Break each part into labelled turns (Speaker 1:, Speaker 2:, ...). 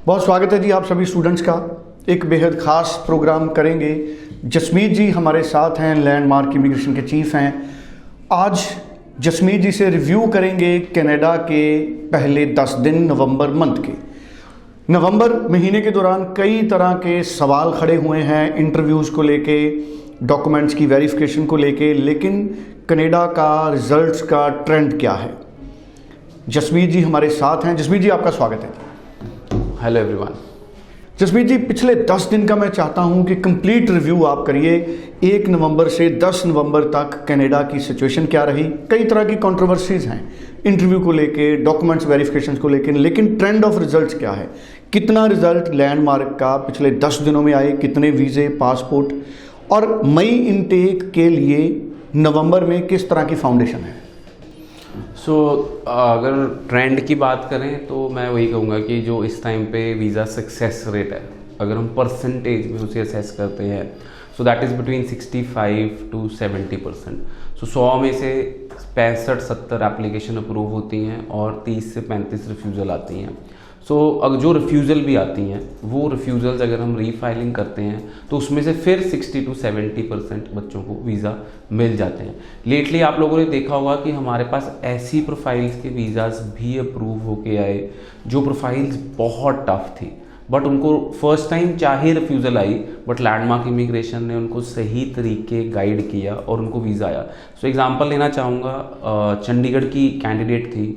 Speaker 1: बहुत स्वागत है जी आप सभी स्टूडेंट्स का। एक बेहद ख़ास प्रोग्राम करेंगे। जसमीत जी हमारे साथ हैं, लैंडमार्क इमिग्रेशन के चीफ हैं। आज जसमीत जी से रिव्यू करेंगे कनाडा के पहले 10 दिन नवंबर मंथ के। नवंबर महीने के दौरान कई तरह के सवाल खड़े हुए हैं इंटरव्यूज़ को लेके, डॉक्यूमेंट्स की वेरिफिकेशन को लेके, लेकिन कनाडा का रिजल्ट्स का ट्रेंड क्या है। जसमीत जी हमारे साथ हैं। जसमीत जी आपका स्वागत है।
Speaker 2: Hello everyone.
Speaker 1: जसमीत जी पिछले 10 दिन का मैं चाहता हूं कि कंप्लीट रिव्यू आप करिए। 1 नवंबर से 10 नवंबर तक कनाडा की सिचुएशन क्या रही। कई तरह की कंट्रोवर्सीज हैं इंटरव्यू को लेके, डॉक्यूमेंट्स वेरिफिकेशन को लेके, लेकिन ट्रेंड ऑफ रिजल्ट्स क्या है। कितना रिजल्ट लैंडमार्क का पिछले 10 दिनों में आए, कितने वीज़े, पासपोर्ट, और मई इनटेक के लिए नवंबर में किस तरह की फाउंडेशन है।
Speaker 2: अगर ट्रेंड की बात करें तो मैं वही कहूँगा कि जो इस टाइम पे वीज़ा सक्सेस रेट है, अगर हम परसेंटेज में उसे असेस करते हैं, so that is between 65 to 70%। 100 में से 65-70 एप्लीकेशन अप्रूव होती हैं और 30 से 35 रिफ्यूज़ल आती हैं। अगर जो रिफ्यूज़ल भी आती हैं वो रिफ्यूज़ल्स अगर हम रीफाइलिंग करते हैं तो उसमें से फिर 60 to 70% बच्चों को वीज़ा मिल जाते हैं। लेटली आप लोगों ने देखा होगा कि हमारे पास ऐसी प्रोफाइल्स के वीज़ाज़ भी अप्रूव होके आए जो प्रोफाइल्स बहुत टफ थी, बट उनको फर्स्ट टाइम चाहे refusal I, but landmark immigration ने उनको सही तरीके गाइड किया और उनको वीज़ा आया। एग्जांपल लेना चाहूँगा, चंडीगढ़ की कैंडिडेट थी,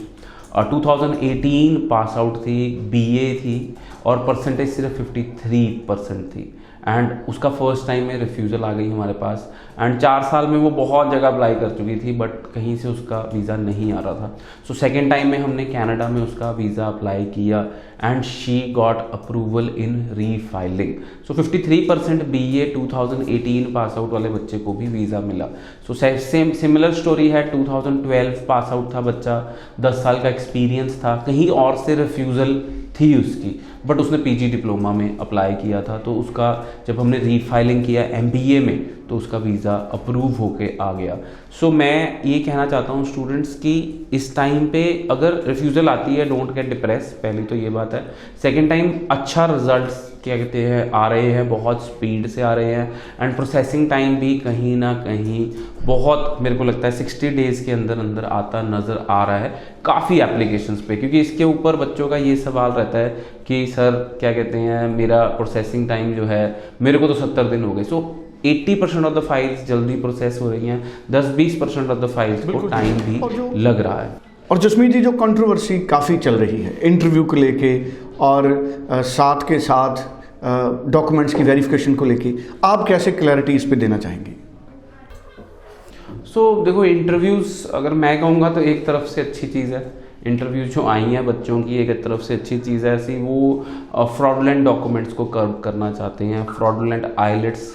Speaker 2: 2018 पास आउट थी, बीए थी और परसेंटेज सिर्फ 53% थी, एंड उसका फर्स्ट टाइम में रिफ्यूज़ल आ गई हमारे पास। एंड 4 साल में वो बहुत जगह अप्लाई कर चुकी थी, बट कहीं से उसका वीज़ा नहीं आ रहा था। सेकेंड टाइम में हमने कनाडा में उसका वीज़ा अप्लाई किया and she got approval in refiling. 53% BA 2018 pass out वाले बच्चे को भी वीज़ा मिला। सेम सिमिलर स्टोरी है, 2012 पास आउट था बच्चा, 10 साल का एक्सपीरियंस था, कहीं और से रिफ्यूज़ल थी उसकी, बट उसने पीजी डिप्लोमा में अप्लाई किया था, तो उसका जब हमने रीफाइलिंग किया एमबीए में तो उसका वीज़ा अप्रूव होके आ गया। मैं ये कहना चाहता हूँ स्टूडेंट्स की इस टाइम पे अगर रिफ्यूज़ल आती है, डोंट गेट डिप्रेस, पहली तो ये बात है। सेकेंड टाइम अच्छा रिजल्ट्स क्या कहते हैं आ रहे हैं, बहुत स्पीड से आ रहे हैं, एंड प्रोसेसिंग टाइम भी कहीं ना कहीं बहुत, मेरे को लगता है 60 डेज़ के अंदर अंदर आता नज़र आ रहा है काफ़ी एप्लीकेशंस पे। क्योंकि इसके ऊपर बच्चों का ये सवाल रहता है कि सर क्या कहते हैं मेरा प्रोसेसिंग टाइम जो है, मेरे को तो 70 दिन हो गए। 80% ऑफ द फाइल्स जल्दी प्रोसेस हो रही हैं, 10-20% ऑफ द फाइल्स को टाइम भी लग रहा है।
Speaker 1: और जसमीत जी जो कंट्रोवर्सी काफ़ी चल रही है इंटरव्यू को लेके और साथ के साथ डॉक्यूमेंट्स की वेरिफिकेशन को लेके, आप कैसे क्लैरिटी इस पे देना चाहेंगे।
Speaker 2: देखो, इंटरव्यूज़ अगर मैं कहूँगा तो एक तरफ से अच्छी चीज़ है। इंटरव्यूज जो आई हैं बच्चों की एक तरफ से अच्छी चीज़ है ऐसी, वो फ्रॉडुलेंट डॉक्यूमेंट्स को कर्व करना चाहते हैं। फ्रॉडुलेंट आईलेट्स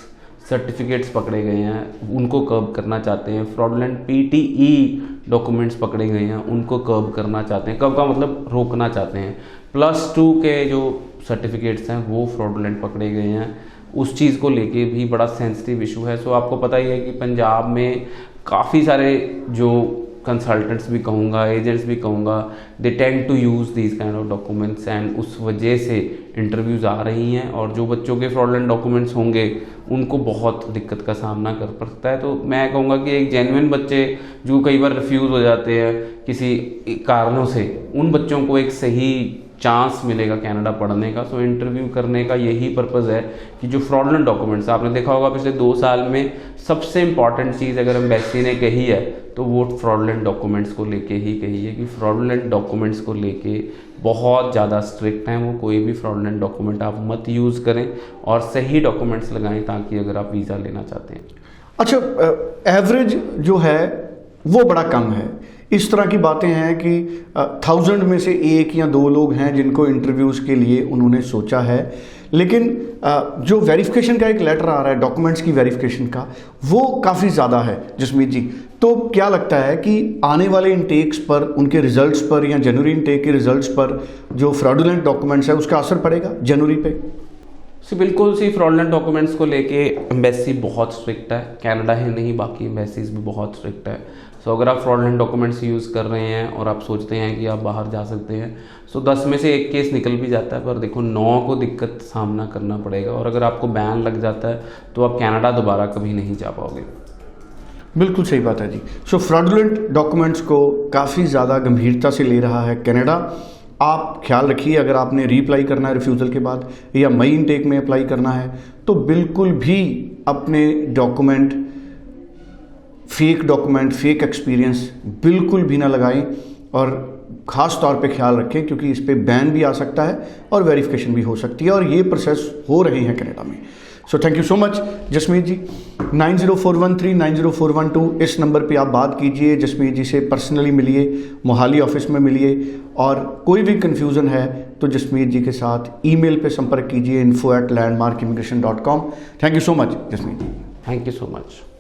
Speaker 2: सर्टिफिकेट्स पकड़े गए हैं, उनको कर्व करना चाहते हैं। फ्रॉडुलेंट पीटीई डॉक्यूमेंट्स पकड़े गए हैं, उनको कर्व करना चाहते हैं। कर्व का मतलब रोकना चाहते हैं। +2 के जो सर्टिफिकेट्स हैं वो फ्रॉडुलेंट पकड़े गए हैं, उस चीज़ को लेके भी बड़ा सेंसिटिव इशू है। आपको पता ही है कि पंजाब में काफ़ी सारे जो कंसल्टेंट्स भी कहूँगा, एजेंट्स भी कहूँगा, they tend to use these kind of documents, and उस वजह से इंटरव्यूज़ आ रही हैं, और जो बच्चों के फ्रॉडुलेंट डॉक्यूमेंट्स होंगे उनको बहुत दिक्कत का सामना कर पड़ता है। तो मैं कहूँगा कि एक जेन्युइन बच्चे जो कई बार रिफ्यूज़ हो जाते हैं किसी कारणों से, उन बच्चों को एक सही चांस मिलेगा कनाडा पढ़ने का। इंटरव्यू करने का यही पर्पज़ है कि जो फ्रॉडुलेंट डॉक्यूमेंट्स, आपने देखा होगा पिछले 2 साल में सबसे इम्पॉर्टेंट चीज़ अगर एम्बेसी ने कही है तो वो फ्रॉडुलेंट डॉक्यूमेंट्स को लेके ही कही है कि फ्रॉडुलेंट डॉक्यूमेंट्स को लेके बहुत ज़्यादा स्ट्रिक्ट हैं वो। कोई भी फ्रॉडुलेंट डॉक्यूमेंट आप मत यूज़ करें और सही डॉक्यूमेंट्स लगाएं ताकि अगर आप वीज़ा लेना चाहते हैं।
Speaker 1: अच्छा, एवरेज जो है वो बड़ा कम है। इस तरह की बातें हैं कि 1000 में से 1 या 2 लोग हैं जिनको इंटरव्यूज़ के लिए उन्होंने सोचा है, लेकिन जो वेरिफिकेशन का एक लेटर आ रहा है डॉक्यूमेंट्स की वेरिफिकेशन का, वो काफ़ी ज़्यादा है। जसमीत जी, तो क्या लगता है कि आने वाले इनटेक्स पर, उनके रिजल्ट्स पर या जनवरी इनटेक के रिजल्ट्स पर जो फ्रॉडुलेंट डॉक्यूमेंट्स है उसका असर पड़ेगा जनवरी पे?
Speaker 2: बिल्कुल सी फ्रॉडलेंट डॉक्यूमेंट्स को लेके एम्बेसी बहुत स्ट्रिक्ट है, कनाडा ही नहीं बाकी एम्बेसीज भी बहुत स्ट्रिक्ट है। सो अगर आप फ्रॉडलेंट डॉक्यूमेंट्स यूज़ कर रहे हैं और आप सोचते हैं कि आप बाहर जा सकते हैं, सो 10 में से 1 केस निकल भी जाता है, पर देखो 9 को दिक्कत सामना करना पड़ेगा। और अगर आपको बैन लग जाता है तो आप कनाडा दोबारा कभी नहीं जा पाओगे।
Speaker 1: बिल्कुल सही बात है जी। सो फ्रॉडलेंट डॉक्यूमेंट्स को काफ़ी ज़्यादा गंभीरता से ले रहा है कनाडा। आप ख्याल रखिए, अगर आपने रीअप्लाई करना है रिफ्यूज़ल के बाद या मई इनटेक में अप्लाई करना है तो बिल्कुल भी अपने डॉक्यूमेंट, फेक एक्सपीरियंस बिल्कुल भी ना लगाएं और ख़ास तौर पे ख्याल रखें, क्योंकि इस पे बैन भी आ सकता है और वेरिफिकेशन भी हो सकती है, और ये प्रोसेस हो रहे हैं कनाडा में। So thank you so much Jasmeet ji. 9041390412 इस नंबर पे आप बात कीजिए, जसमीत जी से पर्सनली मिलिए, मोहाली ऑफिस में मिलिए, और कोई भी कन्फ्यूज़न है तो जसमीत जी के साथ ईमेल पे संपर्क कीजिए info@landmarkimmigration.com। Thank you so much Jasmeet ji.
Speaker 2: Thank you so much.